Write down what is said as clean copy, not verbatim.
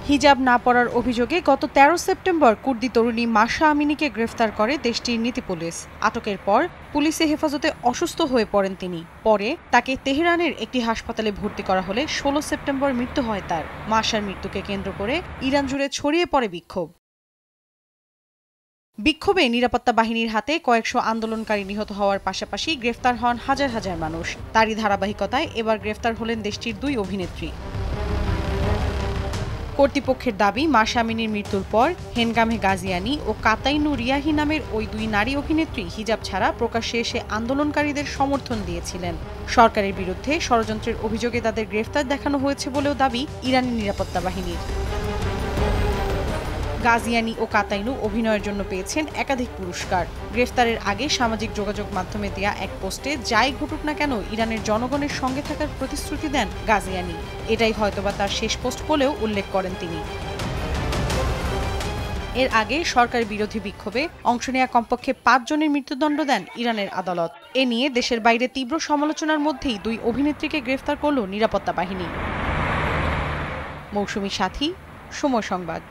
হিজাব না পরার অভিযোগে গত ১৩ সেপ্টেম্বর কুর্দি তরুণী মাশা আমিনিকে গ্রেফতার করে দেশটির নীতি পুলিশ। আটকের পর পুলিশের হেফাজতে অসুস্থ হয়ে পড়েন তিনি। পরে তাকে তেহরানের একটি হাসপাতালে ভর্তি করা হলে ১৬ সেপ্টেম্বর মৃত্যু হয় তার। মাশার মৃত্যুকে কেন্দ্র করে ইরান জুড়ে ছড়িয়ে পড়ে বিক্ষোভ। বিক্ষোভে নিরাপত্তা বাহিনীর হাতে কয়েকশো আন্দোলনকারী নিহত হওয়ার পাশাপাশি গ্রেফতার হন হাজার হাজার মানুষ। তারই ধারাবাহিকতায় এবার গ্রেফতার হলেন দেশটির দুই অভিনেত্রী। কর্তৃপক্ষের দাবি, মাশা আমিনির মৃত্যুর পর হেনগামে গাজিয়ানি ও কাতাইনু রিয়াহি নামের ওই দুই নারী অভিনেত্রী হিজাব ছাড়া প্রকাশ্যে এসে আন্দোলনকারীদের সমর্থন দিয়েছিলেন। সরকারের বিরুদ্ধে ষড়যন্ত্রের অভিযোগে তাদের গ্রেফতার দেখানো হয়েছে বলেও দাবি ইরানি নিরাপত্তা বাহিনীর। গাজিয়ানি ও কাতাইনু অভিনয়ের জন্য পেয়েছেন একাধিক পুরস্কার। গ্রেফতারের আগে সামাজিক যোগাযোগ মাধ্যমে দেয়া এক পোস্টে যাই ঘটুক না কেন ইরানের জনগণের সঙ্গে থাকার প্রতিশ্রুতি দেন গাজিয়ানি। এটাই হয়তোবা তার শেষ পোস্ট বলেও উল্লেখ করেন তিনি। এর আগে সরকার বিরোধী বিক্ষোভে অংশ নেয়া কমপক্ষে ৫ জনের মৃত্যুদণ্ড দেন ইরানের আদালত। এ নিয়ে দেশের বাইরে তীব্র সমালোচনার মধ্যেই দুই অভিনেত্রীকে গ্রেফতার করল নিরাপত্তা বাহিনী। মৌসুমী সাথী, সময় সংবাদ।